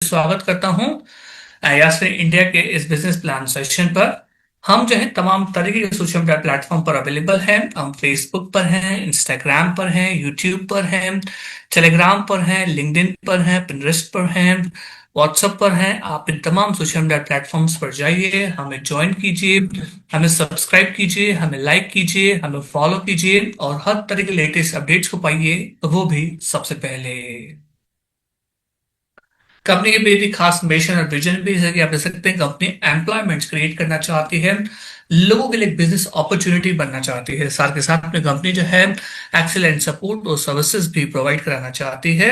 स्वागत करता हूं यास्मीन इंडिया के इस बिजनेस प्लान सेशन पर। हम जो है तमाम तरीके के सोशल मीडिया प्लेटफॉर्म पर अवेलेबल हैं। हम फेसबुक पर हैं, इंस्टाग्राम पर हैं, यूट्यूब पर हैं, टेलीग्राम पर हैं, लिंक्डइन पर हैं, पिंटरेस्ट पर हैं, व्हाट्सएप पर हैं। आप इन तमाम सोशल मीडिया प्लेटफॉर्म्स पर जाइए, हमें ज्वाइन कीजिए, हमें सब्सक्राइब कीजिए, हमें लाइक कीजिए, हमें फॉलो कीजिए और हर तरह के लेटेस्ट अपडेट्स को पाइए, वो भी सबसे पहले। कंपनी की भी खास मिशन और विजन भी है कि आप देख सकते हैं कंपनी एम्प्लॉयमेंट क्रिएट करना चाहती है, लोगों के लिए बिजनेस अपॉर्चुनिटी बनना चाहती है। साथ के साथ में कंपनी जो है एक्सीलेंट सपोर्ट और सर्विसेज भी प्रोवाइड कराना चाहती है।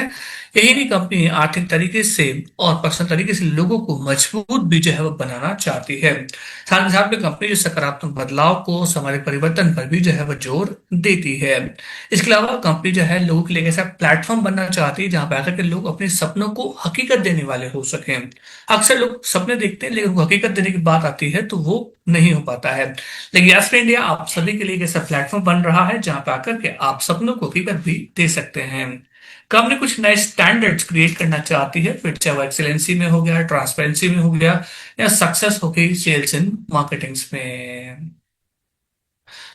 यही नहीं, कंपनी आर्थिक तरीके से और पर्सनल तरीके से लोगों को मजबूत भी जो है वो बनाना चाहती है। साथ ही साथ में कंपनी जो सकारात्मक बदलाव को, सामाजिक परिवर्तन पर भी जो है वो जोर देती है। इसके अलावा कंपनी जो है लोगों के लिए एक ऐसा प्लेटफॉर्म बनना चाहती है जहां पर आकर के लोग अपने सपनों को हकीकत देने वाले हो सकें। अक्सर लोग सपने देखते हैं लेकिन वो हकीकत देने की बात आती है तो वो नहीं हो पाता है। लेकिन यास्मीन इंडिया आप सभी के लिए एक ऐसा प्लेटफॉर्म बन रहा है जहां पर आकर के आप सपनों को हकीकत भी दे सकते हैं। कंपनी कुछ नए स्टैंडर्ड्स क्रिएट करना चाहती है, फिर चाहे वो एक्सीलेंसी में हो गया, ट्रांसपेरेंसी में हो गया, या सक्सेस हो गई सेल्स एंड मार्केटिंग्स में।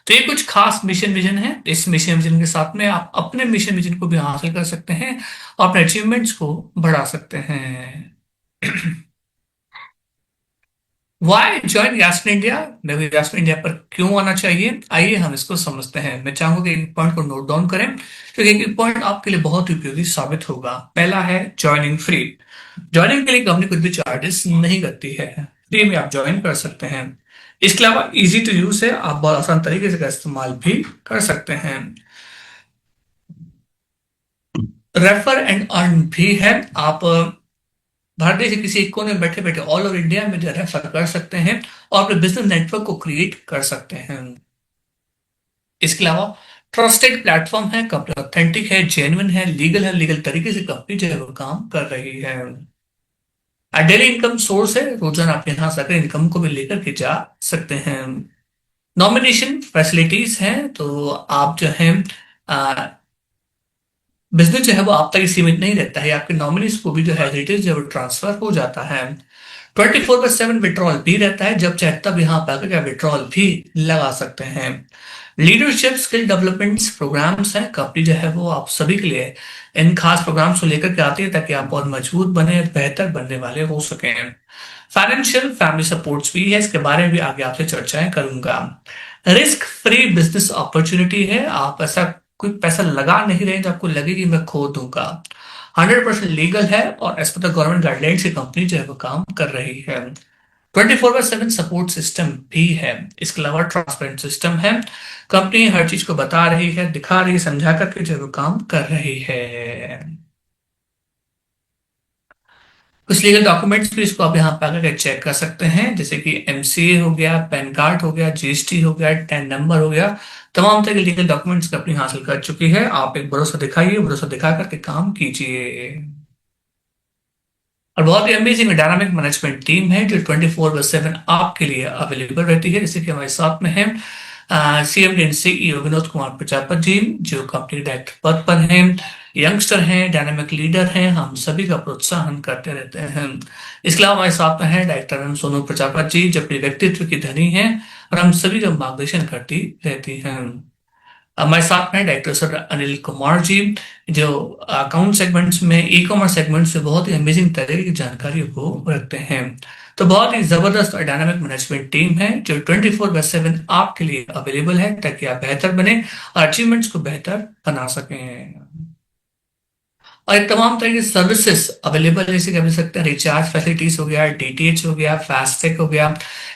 तो ये कुछ खास मिशन विजन है। इस मिशन विजन के साथ में आप अपने मिशन विजन को भी हासिल कर सकते हैं और अपने अचीवमेंट्स को बढ़ा सकते हैं। Why join Yasmin India? मेरे को यास्मीन इंडिया पर क्यों आना चाहिए, आइए हम इसको समझते हैं। मैं चाहूंगा कि एक पॉइंट को नोट डाउन करें क्योंकि एक पॉइंट आपके लिए बहुत उपयोगी साबित होगा। पहला है ज्वाइनिंग फ्री। ज्वाइनिंग के लिए कंपनी कुछ भी चार्जेस नहीं करती है, फ्री में आप ज्वाइन कर सकते हैं। इसके अलावा इजी टू यूज है, आप बहुत आसान तरीके से इसका इस्तेमाल भी कर सकते हैं। रेफर एंड अर्न भी है। आप भारत देश के किसी एक कोने में बैठे बैठे ऑल ओवर इंडिया में जो रेफर कर सकते हैं और अपने बिजनेस नेटवर्क को क्रिएट कर सकते हैं। इसके अलावा ट्रस्टेड प्लेटफॉर्म है, कंपनी ऑथेंटिक है, जेन्युइन है, लीगल तरीके से कंपनी जो है वो काम कर रही है। डेली इनकम सोर्स है, रोजाना आप यहाँ से इनकम को भी लेकर के जा सकते हैं। नॉमिनेशन फैसिलिटीज हैं, तो आप जो है बिजनेस जो है वो आप तक ही सीमित नहीं रहता है, आपके नॉमिनीज को भी जो है डिटेल्स जो है वो ट्रांसफर हो जाता है। 24/7 विड्रॉल भी रहता है, जब चाहे तब यहाँ पर आकर विड्रॉल भी लगा सकते हैं। लीडरशिप स्किल डेवलपमेंट प्रोग्राम्स हैं, कंपनी जो है वो आप सभी के लिए इन खास प्रोग्राम्स को लेकर के आती है ताकि आप बहुत मजबूत बने, बेहतर बनने वाले हो सकें। फाइनेंशियल फैमिली सपोर्ट्स भी है, इसके बारे में भी आगे आपसे चर्चाएं करूंगा। रिस्क फ्री बिजनेस अपॉर्चुनिटी है, आप ऐसा कोई पैसा लगा नहीं रहे जो आपको लगे कि मैं खो दूंगा। 100% लीगल है और as per the government guidelines की कंपनी जो है वो काम कर रही है। 24/7 सपोर्ट सिस्टम भी है। इसके अलावा ट्रांसपेरेंट सिस्टम है, कंपनी हर चीज को बता रही है, दिखा रही है, समझा करके जो है वो काम कर रही है। कुछ लीगल डॉक्यूमेंट्स भी इसको आप यहाँ पे आकर चेक कर सकते हैं, जैसे कि एमसीए हो गया, पैन कार्ड हो गया, जीएसटी हो गया, टैन नंबर हो गया। तमाम तरह के लीगल डॉक्यूमेंट्स कंपनी हासिल कर चुकी है। आप एक भरोसा दिखाइए, भरोसा दिखा करके काम कीजिए। और बहुत ही अमेजिंग डायनामिक मैनेजमेंट टीम है जो 24/7 आपके लिए अवेलेबल रहती है, जैसे कि हमारे साथ में है CMD and CEO Vinod Kumar Prajapati ji, जो कंपनी डायरेक्टर पद पर हैं। यंगस्टर हैं, डायनामिक लीडर हैं, हम सभी का प्रोत्साहन करते रहते हैं। इसके अलावा हमारे साथ में है डायरेक्टर एम सोनू प्रजापति जी, जो अपने व्यक्तित्व की धनी हैं और हम सभी का मार्गदर्शन करती रहती हैं। हमारे साथ में डायरेक्टर सर अनिल कुमार जी, जो अकाउंट सेगमेंट्स में, ई कॉमर्स सेगमेंट्स में बहुत ही अमेजिंग तरह की जानकारी को रखते हैं। तो बहुत ही जबरदस्त और डायनामिक मैनेजमेंट टीम है जो 24/7 आपके लिए अवेलेबल है ताकि आप बेहतर बने और अचीवमेंट्स को बेहतर बना सकें। और ये तमाम तरह की सर्विसेज अवेलेबल है, जैसे कि आप देख सकते हैं रिचार्ज फैसिलिटीज हो गया, डीटीएच हो गया, फास्टैग हो गया,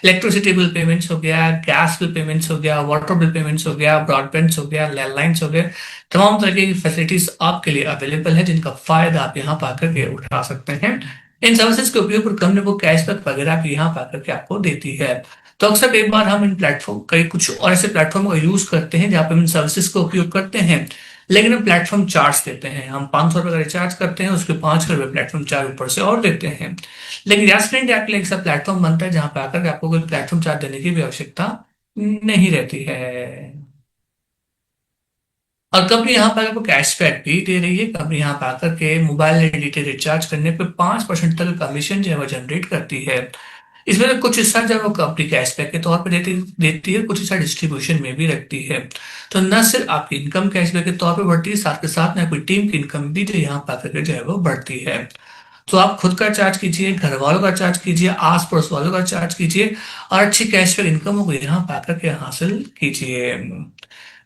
इलेक्ट्रिसिटी बिल पेमेंट्स हो गया, गैस बिल पेमेंट्स हो गया, वाटर बिल पेमेंट्स हो गया, ब्रॉडबैंड हो गया, लैंडलाइंस हो गए। तमाम तरह की फैसिलिटीज आपके लिए अवेलेबल है जिनका फायदा आप यहाँ पाकर के उठा सकते हैं। इन सर्विसेज के उपयोग पर कंपनी को कैशबैक वगैरह भी यहाँ पाकर के आपको देती है। तो अक्सर कई बार हम इन प्लेटफॉर्म, कई कुछ और ऐसे प्लेटफॉर्म का यूज करते हैं जहाँ पे हम इन सर्विसेज का उपयोग करते हैं, लेकिन हम प्लेटफॉर्म चार्ज देते हैं। हम 500 रुपए का रिचार्ज करते हैं, उसके 5 रुपए प्लेटफॉर्म चार्ज ऊपर से और देते हैं। लेकिन यास्मीन आपके लिए एक ऐसा प्लेटफॉर्म बनता है जहां पे आकर के आपको कोई प्लेटफॉर्म चार्ज देने की भी आवश्यकता नहीं रहती है। और कंपनी यहाँ पर आपको कैशबैक भी दे रही है। कंपनी यहाँ पर आकर के मोबाइल डेटा रिचार्ज करने पे 5% तक कमीशन जो है वो जनरेट करती है। इसमें से कुछ हिस्सा जो है वो कंपनी कैशबैक के तौर पर देती देती है, कुछ हिस्सा डिस्ट्रीब्यूशन में भी रखती है। तो न सिर्फ आपकी इनकम कैशबैक के तौर पर बढ़ती है, साथ के साथ में आपकी टीम की इनकम भी जो यहाँ पर आकर के जो है वो बढ़ती है। तो आप खुद का चार्ज कीजिए, घर वालों का चार्ज कीजिए, आस पड़ोस वालों का चार्ज कीजिए, और अच्छी कैशबैक इनकम को यहाँ पर आकर के हासिल कीजिए।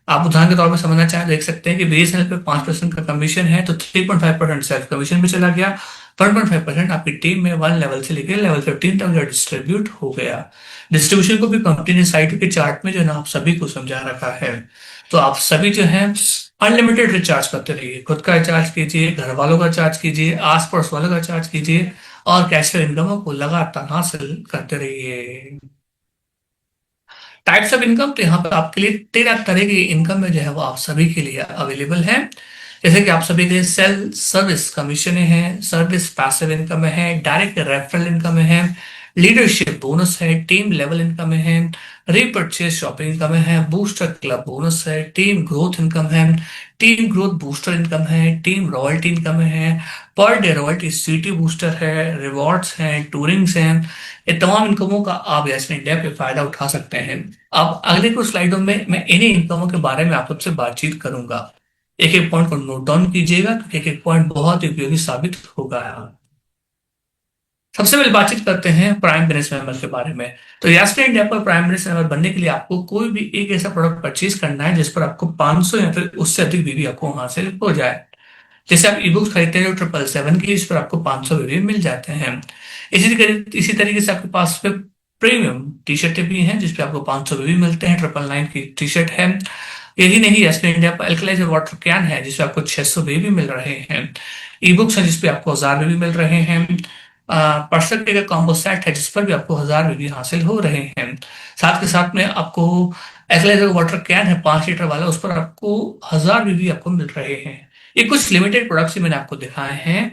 आप उदाहरण के तौर पर समझना चाहें, देख सकते हैं कि बीएसएनएल पे 5% का कमीशन है, तो 3.5% सेल्फ कमीशन भी चला गया। 1.5% आपकी टीम में 1 लेवल से लेकर लेवल 15 तक जो डिस्ट्रीब्यूट हो गया। डिस्ट्रीब्यूशन को भी कंपनी ने साइट के चार्ट में जो है ना आप सभी को समझा रखा है। तो आप सभी जो है अनलिमिटेड रिचार्ज करते रहिए, खुद का रिचार्ज कीजिए, घर वालों का चार्ज कीजिए, आस पड़ोस वालों का चार्ज कीजिए, और कैशलेस इनकम को लगातार हासिल करते रहिए। टाइप्स ऑफ इनकम, तो यहाँ पर आपके लिए 13 तरह की इनकम में जो है वो आप सभी के लिए अवेलेबल है। जैसे कि आप सभी के लिए सेल सर्विस कमीशन है, सर्विस पैसिव इनकम है, डायरेक्ट रेफरल इनकम है, लीडरशिप बोनस है, टीम लेवल इनकम है, रीपर्चेज शॉपिंग इनकम है, बूस्टर क्लब बोनस है, टीम ग्रोथ इनकम है, टीम ग्रोथ बूस्टर इनकम है, टीम रॉयल्टी इनकम है, per day royalty, city booster है, रिवॉर्ड्स हैं, टूरिंग्स हैं। ये तमाम इनकमों का आप यस इंडिया पे फायदा उठा सकते हैं। अब अगले कुछ स्लाइडों में मैं इन्हीं इनकमों के बारे में आप सबसे बातचीत करूंगा। एक एक पॉइंट को नोट डाउन कीजिएगा, क्योंकि एक एक पॉइंट बहुत ही उपयोगी साबित होगा। सबसे पहले बातचीत करते हैं प्राइम बिजनेस मेंबर के बारे में। तो यास्टर इंडिया पर प्राइम बिजनेस मेंबर बनने के लिए आपको कोई भी एक ऐसा प्रोडक्ट परचेज करना है जिस पर आपको 500 या फिर उससे अधिक बीवी आपको हासिल हो जाए। जैसे आप ई बुक्स खरीदते हैं जो 777 की, इस पर आपको 500 भी मिल जाते हैं। इसी तरीके से आपके पास पे प्रीमियम टी शर्टें भी हैं जिसपे आपको 500 भी मिलते हैं। 999 की टी शर्ट है। यही नहीं, एसपी इंडिया पर अल्कलाइजर वाटर कैन है जिसपे आपको 600 भी मिल रहे हैं। ई बुक्स है जिसपे आपको 1000 भी मिल रहे हैं। पर्सपेक्टिव का कॉम्बो सेट है जिस पर भी आपको 1000 भी हासिल हो रहे हैं। साथ के साथ में आपको एक्सलाइजर वाटर कैन है 5 लीटर वाला, उस पर आपको 1000 भी आपको मिल रहे हैं। ये कुछ लिमिटेड प्रोडक्ट्स ही मैंने आपको दिखाए हैं।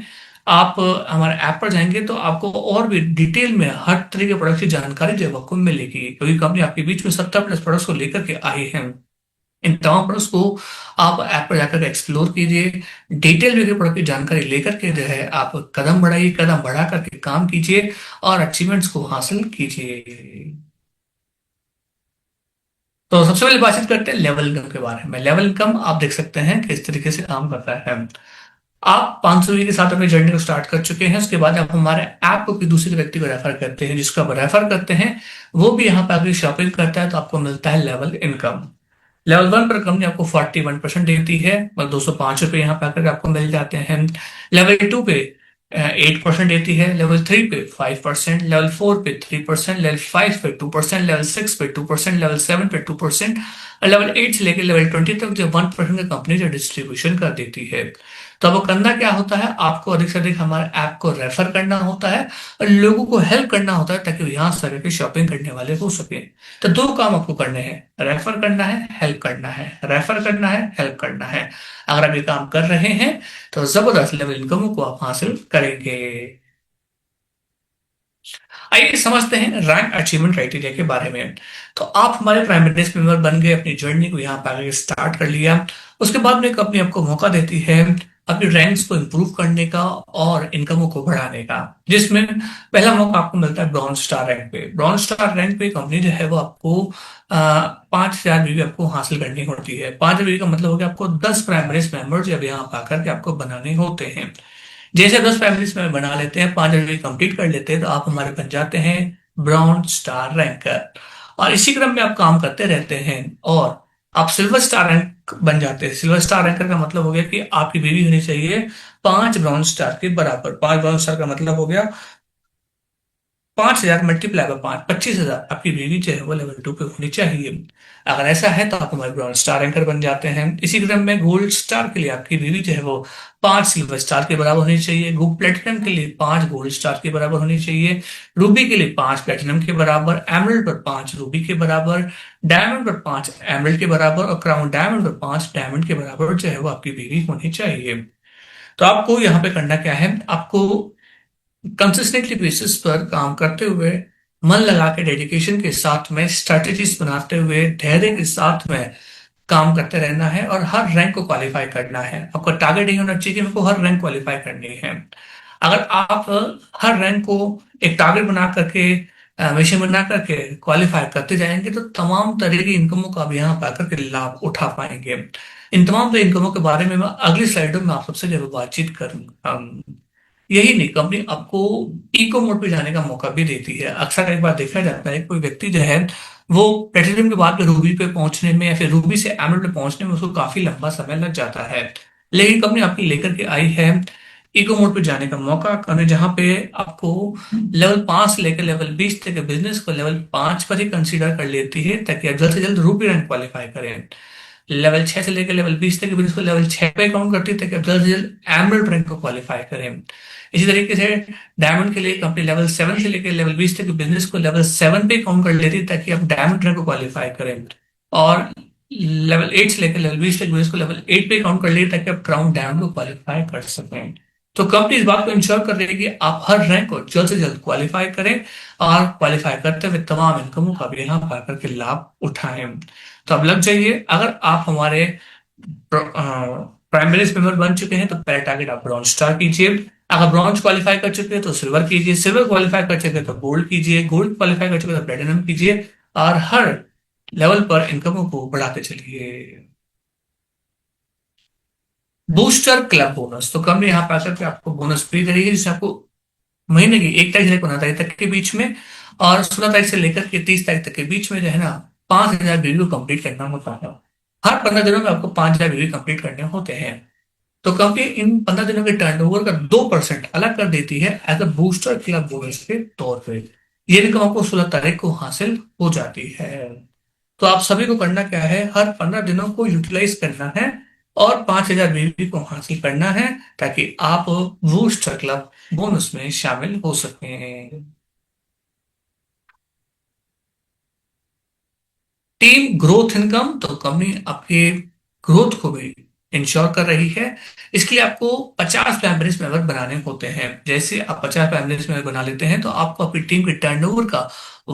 आप हमारे ऐप पर जाएंगे तो आपको और भी डिटेल में हर तरह के प्रोडक्ट की जानकारी जो है वो आपको मिलेगी, क्योंकि कंपनी आपके बीच में 70+ प्रोडक्ट्स को लेकर के आई है। इन तमाम प्रोडक्ट्स को आप ऐप पर जाकर एक्सप्लोर कीजिए, डिटेल में प्रोडक्ट की जानकारी लेकर के जो है आप कदम बढ़ाइए, कदम बढ़ा करके काम कीजिए और अचीवमेंट्स को हासिल कीजिए। तो सबसे पहले बातचीत करते हैं लेवल इनकम के बारे में। लेवल इनकम आप देख सकते हैं किस तरीके से काम करता है। आप 500 के साथ अपनी जर्नी को स्टार्ट कर चुके हैं, उसके बाद आप हमारे ऐप को किसी दूसरे व्यक्ति को रेफर करते हैं, जिसको आप रेफर करते हैं वो भी यहाँ पे आके शॉपिंग करता है, तो आपको मिलता है लेवल इनकम। लेवल 1 पर कंपनी आपको 41% देती है, मतलब 205 रुपये यहाँ पे आकर आपको मिल जाते हैं। लेवल 2 पे 8% देती है, लेवल 3 पे 5%, लेवल 4 पे 3%, लेवल 5 पे 2%, लेवल 6 पे 2%, लेवल 7 पे 2%, और लेवल 8 से लेकर लेवल 20 तक जो 1% का कंपनी जो डिस्ट्रीब्यूशन कर देती है। तो अब करना क्या होता है, आपको अधिक से अधिक हमारे ऐप को रेफर करना होता है और लोगों को हेल्प करना होता है ताकि वो यहाँ से आके शॉपिंग करने वाले हो सके। तो दो काम आपको करने हैं, रेफर करना है, हेल्प करना है। रेफर करना है, हेल्प करना है। अगर आप ये काम कर रहे हैं तो जबरदस्त लेवल इनकम को आप हासिल करेंगे। आइए समझते हैं रैंक अचीवमेंट क्राइटेरिया के बारे में। तो आप हमारे प्राइम बिजनेस मेंबर बन गए, अपनी जर्नी को यहाँ पर आगे स्टार्ट कर लिया। उसके बाद में कंपनी आपको मौका देती है अपनी रैंक्स को इंप्रूव करने का और इनकमों को बढ़ाने का, जिसमें पहला मौका आपको मिलता है ब्रॉन्ज स्टार रैंक पे। ब्रॉन्ज स्टार रैंक पे कंपनी जो है वो आपको 5000 बीवी आपको हासिल करनी होती है। 5 बीवी का मतलब हो गया आपको 10 प्राइमरीज मेंबर जब यहाँ पर आकर के आपको बनाने होते हैं। जैसे 10 फैमिलीज में बना लेते हैं, 5 कंप्लीट कर लेते हैं, तो आप हमारे बन जाते हैं ब्राउन स्टार रैंकर। और इसी क्रम में आप काम करते रहते हैं और आप सिल्वर स्टार रैंक बन जाते हैं। सिल्वर स्टार रैंकर का मतलब हो गया कि आपकी बीवी होनी चाहिए 5 ब्राउन स्टार के बराबर। 5 ब्राउन स्टार का मतलब हो गया 5000 मल्टीप्लाई बाय 5, 25,000 आपकी बीवी जो है वो लेवल 2 पे होनी चाहिए। अगर ऐसा है तो आप हमारे ब्रॉन्ज स्टार एंकर बन जाते हैं। इसी क्रम में गोल्ड स्टार के लिए आपकी बीवी जो है वो 5 सिल्वर स्टार के बराबर होनी चाहिए। प्लेटिनम के लिए 5 गोल्ड स्टार के बराबर होनी चाहिए। रूबी के लिए 5 प्लेटिनम के बराबर, एमरल्ड पर 5 रूबी के बराबर, डायमंड पर 5 एमरल्ड के बराबर, और क्राउन डायमंड पर 5 डायमंड के बराबर जो है वो आपकी बीवी होनी चाहिए। तो आपको यहाँ पे करना क्या है, आपको कंसिस्टेंटली बेसिस पर काम करते हुए, मन लगा के, डेडिकेशन के साथ में, स्ट्रेटेजीज बनाते हुए, धैर्य के साथ में काम करते रहना है और हर रैंक को क्वालिफाई करना है। आपका टारगेट ये होना चाहिए कि मेरे को हर रैंक क्वालिफाई करनी है। अगर आप हर रैंक को एक टारगेट बना करके, मिशन बना करके क्वालिफाई करते जाएंगे तो तमाम तरह की इनकमों का आप यहाँ पाकर के लाभ उठा पाएंगे। इन तमाम तरह इनकमों के बारे में मैं अगली स्लाइडों में आप सबसे जरूर बातचीत करूंगा। यही नहीं, कंपनी आपको इको मोड पे जाने का मौका भी देती है। अक्सर एक बार देखा जाता है कोई व्यक्ति जो है वो प्लेटिनम के बाद में रूबी पे पहुंचने में या फिर रूबी से एमराल्ड पे पहुंचने में उसको काफी लंबा समय लग जाता है। लेकिन कंपनी आपकी लेकर के आई है इको मोड पे जाने का मौका, कंपनी जहां पे आपको लेवल 5 से लेकर लेवल 20 तक के बिजनेस को लेवल 5 पर ही कंसीडर कर लेती है ताकि आप जल्द से जल्द रूबी रैंक क्वालिफाई करें। लेवल 6 से लेकर लेवल 20 तक के बिजनेस को लेवल 6 पे काउंट करती है ताकि आप जल्द से जल्द एमराल्ड रैंक को क्वालिफाई करें। इसी तरीके से डायमंड के लिए कंपनी लेवल 7 से लेकर लेवल 20 तक के बिजनेस को लेवल 7 पे काउंट कर लेती है ताकि आप डायमंड रैंक को क्वालिफाई करें। और लेवल 8 से लेकर लेवल 20 तक बिजनेस को लेवल 8 पे काउंट कर लेती है ताकि आप क्राउन डायमंड को क्वालिफाई कर सकें। तो कंपनी इस बात को इंश्योर कर रही है कि आप हर रैंक को जल्द से जल्द क्वालिफाई करें और क्वालिफाई करते हुए तमाम इनकमों का भी यहाँ पाकर के लाभ उठाएं। तो अब लग जाइए, अगर आप हमारे प्राइमरी मेंबर बन चुके हैं तो पहले टारगेट आप ब्रॉन्ज स्टार कीजिए। अगर ब्रॉन्ज क्वालिफाई कर चुके हैं तो सिल्वर कीजिए, सिल्वर क्वालिफाई कर चुके हैं तो गोल्ड कीजिए, गोल्ड क्वालिफाई कर चुके हैं तो प्लेटिनम कीजिए और हर लेवल पर इनकमों को बढ़ाते चलिए। बूस्टर क्लब बोनस, तो कंपनी यहाँ पे आकर के आपको बोनस फ्री दे रही है जिससे आपको महीने की 1 तारीख से लेकर 15 तारीख तक के बीच में और 16 तारीख से लेकर के 30 तारीख तक के बीच में जो है ना 5,000 वीडियो कंप्लीट करना होता है। हर 15 दिनों में आपको 5,000 वीडियो कंप्लीट करने होते हैं। तो कंपनी इन 15 दिनों के टर्नओवर का 2% अलग कर देती है as a booster club bonus के तौर पे। ये इनकम आपको 16 तारीख को हासिल हो जाती है। तो आप सभी को करना क्या है, हर 15 दिनों को यूटिलाइज करना है और 5,000 बीवी को हासिल करना है ताकि आप बूस्टर क्लब बोनस में शामिल हो सकें। टीम ग्रोथ इनकम, तो कंपनी आपके ग्रोथ को भी इंश्योर कर रही है। इसके लिए आपको 50 फैमिलीज मेंबर बनाने होते हैं। जैसे आप 50 फैमिलीज मेंबर बना लेते हैं तो आपको अपनी टीम के टर्नओवर का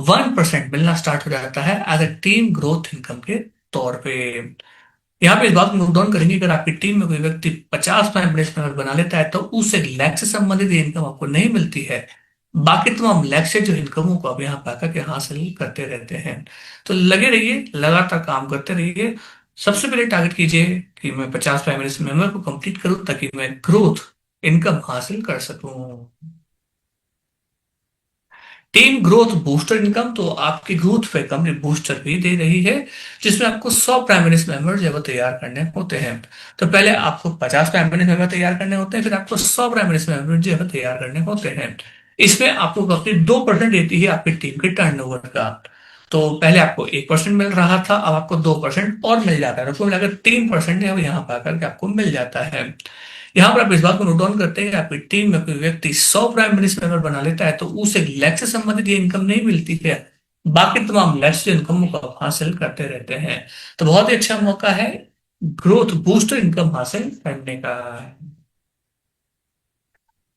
1% मिलना स्टार्ट हो जाता है as a team growth income के तौर पे। यहाँ पे इस बात को नोट डाउन करेंगे, अगर आपकी टीम में कोई व्यक्ति 50 मेंबर बना लेता है तो उसे लैक्स से संबंधित इनकम आपको नहीं मिलती है। बाकी तमाम लैक्स से जो इनकमों को आप यहाँ पाकर के हासिल करते रहते हैं। तो लगे रहिए, लगातार काम करते रहिए। सबसे पहले टारगेट कीजिए कि मैं 50 मेंबर को कंप्लीट करूं ताकि मैं ग्रोथ इनकम हासिल कर सकूं। टीम ग्रोथ बूस्टर इनकम, तो आपकी ग्रोथ पे कंपनी बूस्टर भी दे रही है जिसमें आपको 100 प्राइमरी मेंबर जो है वो तैयार करने होते हैं। तो पहले आपको 50 प्राइमरी मेंबर तैयार करने होते हैं, फिर आपको 100 प्राइमरी मेंबर जो है वो तैयार करने होते हैं। इसमें आपको कंपनी 2% देती है आपकी टीम के टर्नओवर का। तो पहले आपको 1% मिल रहा था, अब आपको 2% और मिल जाता है, तो कुल मिलाकर 3% है वो यहाँ पर आकर के आपको मिल जाता है। यहाँ पर आप इस बात को नोट डाउन करते हैं कि आपकी टीम में कोई व्यक्ति 100 प्राइम मिनिस्टर मेंबर बना लेता है तो उसे लैक्स से संबंधित ये इनकम नहीं मिलती है। बाकी तमाम लैक्स इनकम को आप हासिल करते रहते हैं। तो बहुत ही अच्छा मौका है ग्रोथ बूस्टर इनकम हासिल करने का।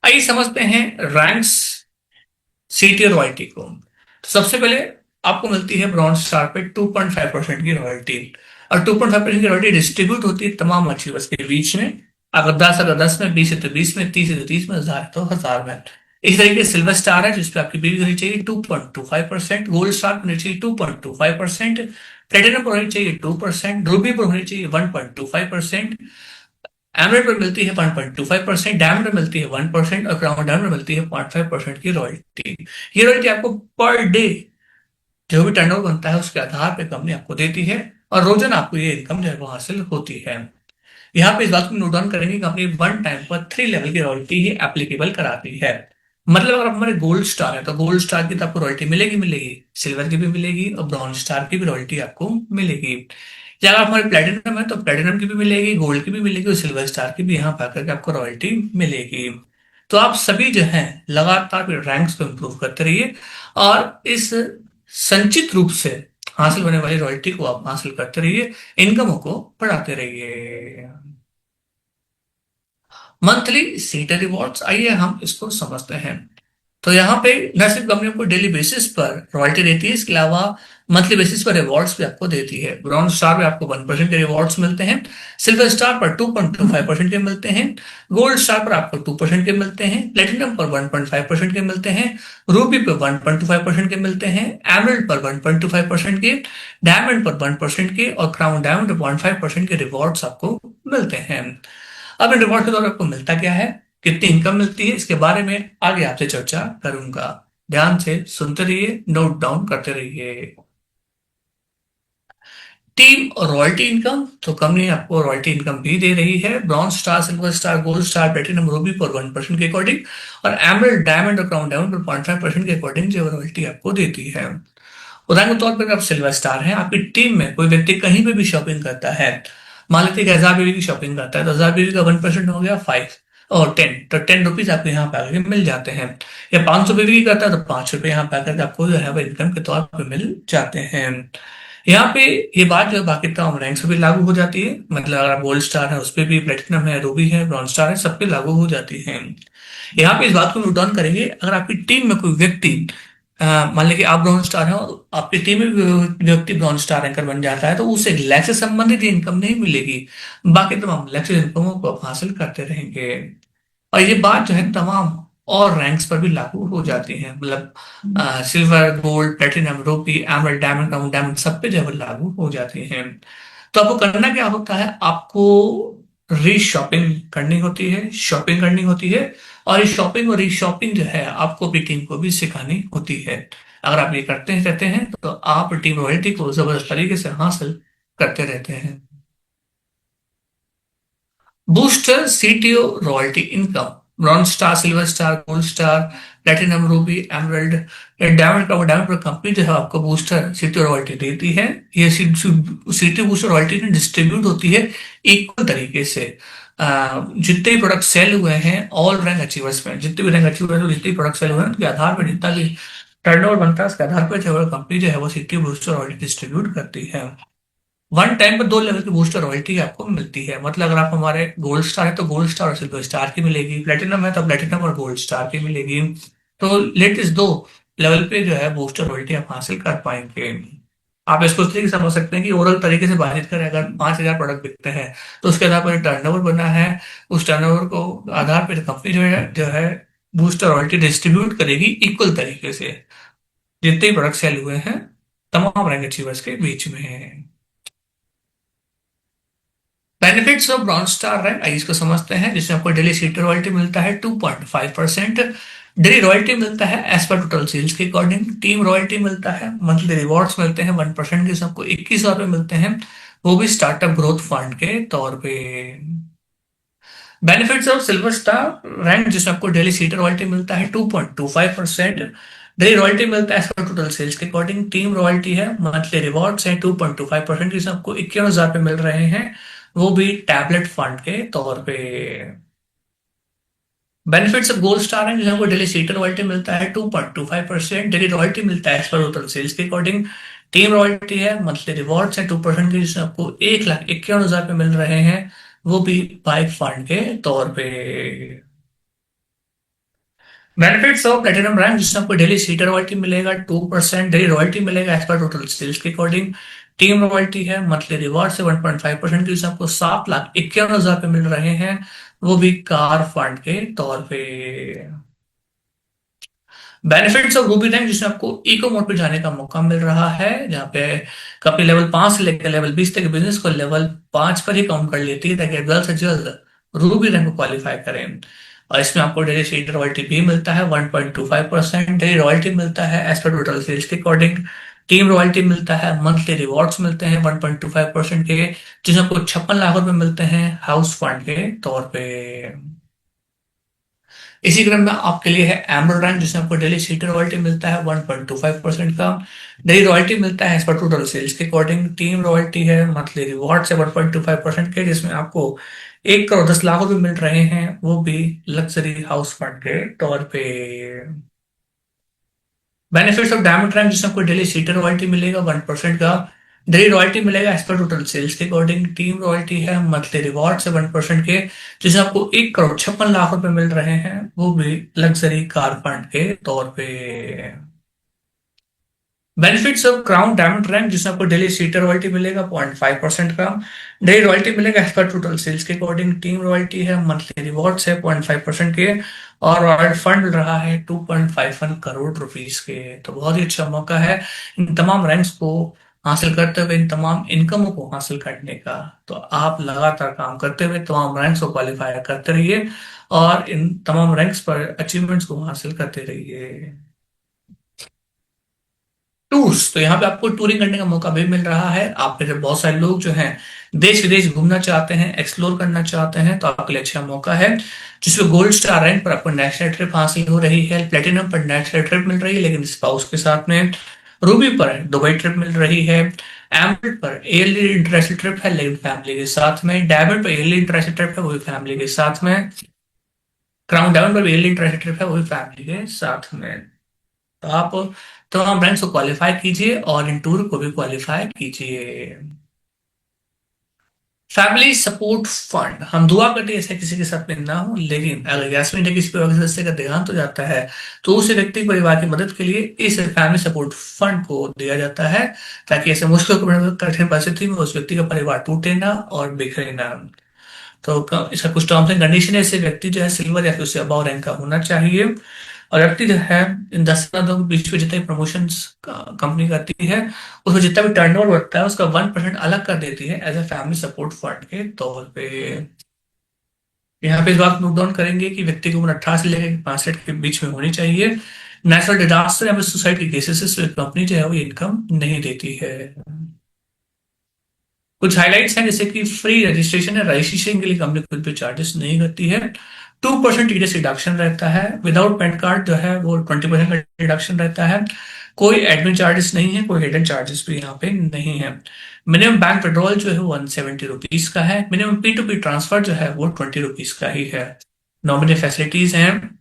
आइए समझते हैं रैंक्स सीटी और रॉयल्टी को। तो सबसे पहले आपको मिलती है ब्रॉन्ज स्टार पे 2.5% की रॉयल्टी और 2.5% की रॉयल्टी डिस्ट्रीब्यूट होती है तमाम अचीवर्स के बीच में। अगर 10 में, 20 है तो 20 में, 30 है तो 30 में, 1000 है तो 1000 में। इस तरीके से सिल्वर स्टार है जिसपे आपकी बिल होनी चाहिए 2.25%, गोल्ड स्टार पर होनी चाहिए 2.25%, प्लेटिनम पर होनी चाहिए 2%, रूबी पर होनी चाहिए 1.25%, एमरेड पर मिलती है 1.25%, डायमंड पर मिलती है 1% और क्राउन डायमंड पर मिलती है 0.5% की रॉयल्टी। ये रॉयल्टी आपको पर डे जो भी टर्नओवर बनता है उसके आधार पर कंपनी आपको देती है और रोजाना आपको ये इनकम जो है वो हासिल होती है। यहाँ पे इस बात को नोट डाउन करेंगे कि कंपनी वन टाइम पर 3 लेवल की रॉयल्टी ही एप्लीकेबल कराती है। मतलब अगर आप हमारे गोल्ड स्टार है तो गोल्ड स्टार की तो आपको रॉयल्टी मिलेगी मिलेगी, सिल्वर की भी मिलेगी और ब्रॉन्ज स्टार की भी रॉयल्टी आपको मिलेगी। या अगर आप हमारे प्लेटिनम है तो प्लेटिनम की भी मिलेगी, गोल्ड की भी मिलेगी और सिल्वर स्टार की भी यहाँ पर आकर के आपको रॉयल्टी मिलेगी। तो आप सभी जो है लगातार रैंक्स को इम्प्रूव करते रहिए और इस संचित रूप से हासिल होने वाली रॉयल्टी को आप हासिल करते रहिए, इनकमों को बढ़ाते रहिए। मंथली सीटर रिवॉर्ड्स, आइए हम इसको समझते हैं। तो यहाँ पे न सिर्फ कंपनी आपको डेली बेसिस पर रॉयल्टी देती है, इसके अलावा मंथली बेसिस पर रिवॉर्ड्स भी आपको देती है। ब्रॉन्ज स्टार में आपको 1% के रिवॉर्ड्स मिलते हैं, सिल्वर स्टार पर 2.25% के मिलते हैं, गोल्ड स्टार पर आपको 2% के मिलते हैं, प्लेटिनम पर 1.5% के मिलते हैं, रूबी पर 1.25% के मिलते हैं, एमरल्ड पर 1.25% के, डायमंड पर 1% के और क्राउन डायमंड पर 0.5% के रिवॉर्ड्स आपको मिलते हैं। अब इन रिवॉर्ड के द्वारा आपको मिलता क्या है, कितनी इनकम मिलती है, इसके बारे में आगे आपसे चर्चा करूंगा। ध्यान से सुनते रहिए, नोट डाउन करते रहिए। टीम और रॉयल्टी इनकम, तो कंपनी आपको रॉयल्टी इनकम भी दे रही है, bronze star, silver star, gold star, platinum, Ruby पर 1% के अकॉर्डिंग और एमरल्ड, डायमंड और क्राउन डायमंड पर 0.5% के अकॉर्डिंग जो रॉयल्टी आपको देती है। उदाहरण के तौर पर आप सिल्वर स्टार हैं, आपकी टीम में कोई व्यक्ति कहीं पे भी शॉपिंग करता है, मान लेते हैं 1000 बीबी की शॉपिंग करता है, तो 1000 बीबी का 1% हो गया 5 और 10, तो 10 रुपीज आपको यहाँ पे आकर मिल जाते हैं। या 500 बीबी की करता है तो 5 रुपए यहाँ पे आकर आपको जो है वो इनकम के तौर पर मिल जाते हैं। यहाँ पे ये बात जो है बाकी तमाम रैंक्स पे भी लागू हो जाती है, मतलब अगर आप गोल्ड स्टार है उस पर भी, प्लेटिनम है, रूबी है, ब्रॉन्ज स्टार है, सब पे लागू हो जाती है। यहाँ पे इस बात को नोट डाउन करेंगे, अगर आपकी टीम में कोई व्यक्ति मान लीजिए कि आप ब्रॉन्ज स्टार हैं और आपकी टीम में भी व्यक्ति ब्रॉन्ज स्टार रैंकर बन जाता है, तो उसे लैक से संबंधित इनकम नहीं मिलेगी, बाकी तमाम लैक इनकमों को आप हासिल करते रहेंगे। और ये बात जो है तमाम और रैंक्स पर भी लागू हो जाती है, मतलब silver, gold, platinum, Ruby, emerald, diamond, crown diamond सब पे जो है वो लागू हो जाती है। तो आपको करना क्या होता है, आपको रीशॉपिंग करनी होती है, शॉपिंग करनी होती है, और ये शॉपिंग और रीशॉपिंग जो है आपको अपनी टीम को भी सिखानी होती है। अगर आप ये करते हैं रहते हैं तो आप टीम रॉयल्टी को जबरदस्त तरीके से हासिल करते रहते हैं। Booster CTO royalty income, bronze star, silver star, gold star, platinum, Ruby, emerald, diamond का डायमंड पर कंपनी जो है आपको बूस्टर सीटीओ रॉयल्टी देती है। ये सीटीओ बूस्टर रॉयल्टी डिस्ट्रीब्यूट होती है इक्वल तरीके से। जितने भी प्रोडक्ट सेल हुए हैं ऑल रैंक अचीवर्स में, जितने भी रैंक अचीवर्स में जितने प्रोडक्ट सेल हुए हैं उनके आधार पर जितना भी टर्नओवर बनता है उसके आधार पर जो है कंपनी जो है वो सीटीओ बूस्टर रॉयल्टी डिस्ट्रीब्यूट करती है। वन टाइम पर 2 लेवल की बूस्टर रॉयल्टी आपको मिलती है, मतलब अगर आप हमारे गोल्ड स्टार है तो गोल्ड स्टार और सिल्वर स्टार की मिलेगी, प्लेटिनम है तो प्लेटिनम और गोल्ड स्टार की मिलेगी। तो लेटेस्ट 2 लेवल पे जो है बूस्टर रॉयल्टी आप हासिल कर पाएंगे। आप इसको इस तरीके से समझ सकते हैं कि ओवरऑल तरीके से बातचीत करें, अगर 5000 प्रोडक्ट बिकते हैं तो उसके आधार पर टर्नओवर बना है, उस टर्नओवर को आधार पर कंपनी जो है बूस्टर रॉयल्टी डिस्ट्रीब्यूट करेगी इक्वल तरीके से जितने प्रोडक्ट सेल हुए हैं तमाम रैंक अचीवर्स के बीच में। Benefits of bronze star rank, आइए इसको समझते हैं, जिसमें आपको डेली सीटर रॉयल्टी मिलता है 2.5%, डेली रॉयल्टी मिलता है एज पर टोटल सेल्स के अकॉर्डिंग, टीम रॉयल्टी मिलता है, मंथली रिवॉर्ड्स मिलते हैं 1% के, सबको 21,000 मिलते हैं, वो भी स्टार्टअप ग्रोथ फंड के तौर पे। Benefits of silver star rank, जिसमें आपको डेली सीटर रॉयल्टी मिलता है 2.25%, डेली रॉयल्टी मिलता है एज पर टोटल सेल्स के अकॉर्डिंग, टीम रॉयल्टी है, मंथली रिवॉर्ड्स है 2.25% की, सबको 51,000 पे मिल रहे हैं, वो भी टैबलेट फंड के तौर पे। बेनिफिट्स ऑफ गोल्ड स्टार है, जिसमें हमको डेली सीटर रॉयल्टी मिलता है 2.25%, डेली रॉयल्टी मिलता है एज पर टोटल सेल्स के अकॉर्डिंग, टीम रॉयल्टी है, मंथली रिवॉर्ड्स है 2% की, जिसमें आपको 1,51,000 पे मिल रहे हैं, वो भी बाइक फंड के तौर पे। बेनिफिट्स ऑफ प्लेटिनम रैंक, जिसमें आपको डेली सीटर रॉयल्टी मिलेगा 2%, डेली रॉयल्टी मिलेगा एज पर टोटल सेल्स के अकॉर्डिंग, टीम रॉयल्टी है, मंथली रिवॉर्ड से 1.5% की, जिसमें आपको 7,51,000 पे मिल रहे हैं, वो भी कार फंड के तौर पे। बेनिफिट्स ऑफ रूबी रैंक, जिसमें आपको इको मोड पे जाने का मौका मिल रहा है, जहाँ पे कंपनी लेवल 5 से लेकर लेवल 20 तक बिजनेस को लेवल 5 पर ही काउंट कर लेती है, ताकि जल्द से जल्द रूबी रैंक को क्वालिफाई करें। और इसमें आपको डेली सीट रॉयल्टी भी मिलता है 1.25%, डेली रॉयल्टी मिलता है एज पर टोटल सेल्स के अकॉर्डिंग, टीम रॉयल्टी मिलता है, मंथली रिवॉर्ड्स मिलते हैं 1.25% के, जिसमें आपको 56 लाख रुपए मिलते हैं हाउस फंड के तौर पे। इसी क्रम में आपके लिए है एमरल्ड रैंक, जिसमें आपको डेली सीटर रॉयल्टी मिलता है 1.25% का, डेली रॉयल्टी मिलता है एज पर टोटल सेल्स के अकॉर्डिंग, टीम रॉयल्टी है, मंथली रिवॉर्ड से 1.25% के, जिसमें आपको 1,10,00,000 रुपए मिल रहे हैं, वो भी लग्जरी हाउस फंड के तौर पे। बेनिफिट्स ऑफ डायमंड रैंक, जिसमें आपको डेली सीटर रॉयल्टी मिलेगा 1% का, डेली रॉयल्टी मिलेगा एज पर टोटल सेल्स के अकॉर्डिंग। टीम रॉयल्टी है मंथली रिवॉर्ड से 1% के, जिसे आपको 1 करोड़ 56 लाख रुपए मिल रहे हैं, वो भी लग्जरी कार फंड के तौर पे। Benefits of crown diamond rank, जिसमें आपको डेली सीटर रॉयल्टी मिलेगा 0.5% का, डेली रॉयल्टी मिलेगा एज पर टोटल सेल्स के अकॉर्डिंग। टीम रॉयल्टी है मंथली रिवॉर्ड्स है 0.5% के, और रॉयल फंड मिल रहा है 2.51 करोड़ रुपीज के। तो बहुत ही अच्छा मौका है इन तमाम रैंक्स को हासिल करते हुए, इन तमाम इनकमों को हासिल करने का। तो आप लगातार काम करते हुए तमाम रैंक्स को क्वालिफाई करते रहिए और इन तमाम रैंक्स पर अचीवमेंट्स को हासिल करते रहिए। टूर्स, तो यहाँ पे आपको टूरिंग करने का मौका भी मिल रहा है। आप में से बहुत सारे लोग जो हैं देश विदेश घूमना चाहते हैं, एक्सप्लोर करना चाहते हैं, तो आपके लिए अच्छा मौका है, जिसमें गोल्ड स्टार रैंक पर आपको नेशनल ट्रिप हासिल हो रही है, प्लेटिनम पर नेशनल ट्रिप मिल रही है लेकिन स्पाउस के साथ में, रूबी पर दुबई ट्रिप मिल रही है, एमरेट पर ईयरली इंटरनेशनल ट्रिप है लेकिन फैमिली के साथ में, डायमंड पर ईयरली इंटरनेशनल ट्रिप है वो भी फैमिली के साथ में, क्राउन डायमंड पर ईयरली इंटरनेशनल ट्रिप है वो भी फैमिली के साथ में। तो आप तमाम ब्रांड्स को क्वालिफाई कीजिए और इन टूर को भी क्वालिफाई कीजिए। फैमिली सपोर्ट फंड, हम दुआ करते हैं ऐसा किसी के साथ में ना हो, लेकिन अगर यास्मीन या किसी भी सदस्य का देहांत हो जाता है तो उसे व्यक्ति परिवार की मदद के लिए इस फैमिली सपोर्ट फंड को दिया जाता है, ताकि ऐसे मुश्किल कठिन परिस्थिति में उस व्यक्ति का परिवार टूटे ना और बिखरे ना। तो इसका कुछ टर्म्स एंड कंडीशन है, ऐसे व्यक्ति जो है सिल्वर या फिर उससे अबव रैंक का होना चाहिए, और व्यक्ति जो है इन 10 सालों के बीच में जितने प्रमोशन कंपनी करती है उसमें जितना भी टर्नओवर बढ़ता है उसका 1% अलग कर देती है as a family support fund के तौर पे। यहाँ पे इस बात नोट डाउन करेंगे कि व्यक्ति की उम्र 18 से लेकर 65 के बीच में होनी चाहिए। नेचुरल डिजास्टर या फिर सुसाइड के केसेस से कंपनी जो है वो इनकम नहीं देती है। कुछ हाइलाइट्स हैं जैसे कि फ्री रजिस्ट्रेशन है, रजिस्ट्रेशन के लिए कंपनी खुद पे चार्जेस नहीं करती है, 2% टीडीएस रिडक्शन रहता है, विदाउट पैन कार्ड जो है वो 20% का रिडक्शन रहता है, कोई एडमिन चार्जेस नहीं है, कोई हिडन चार्जेस भी यहाँ पे नहीं है। मिनिमम बैंक विड्रॉल जो है वो 170 रुपीज का है, मिनिमम P2P ट्रांसफर जो है वो 20 रुपीज का ही है। नॉमिनी फैसिलिटीज हैं,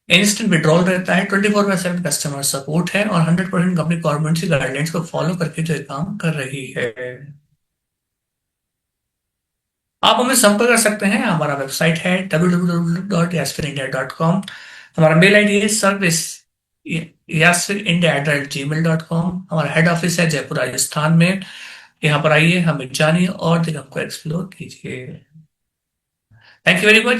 इंस्टेंट विड्रॉल रहता है, 24/7 कस्टमर सपोर्ट है, और 100% कंपनी गवर्नमेंट की गाइडलाइंस को फॉलो करके जो ये काम कर रही है। आप हमें संपर्क कर सकते हैं, हमारा वेबसाइट है www.yasfirindia.com, हमारा मेल आईडी है सर्विस yasfirindia@gmail.com, हमारा हेड ऑफिस है जयपुर राजस्थान में। यहाँ पर आइए, हमें जानिए और दिन हमको एक्सप्लोर कीजिए। Thank you very much.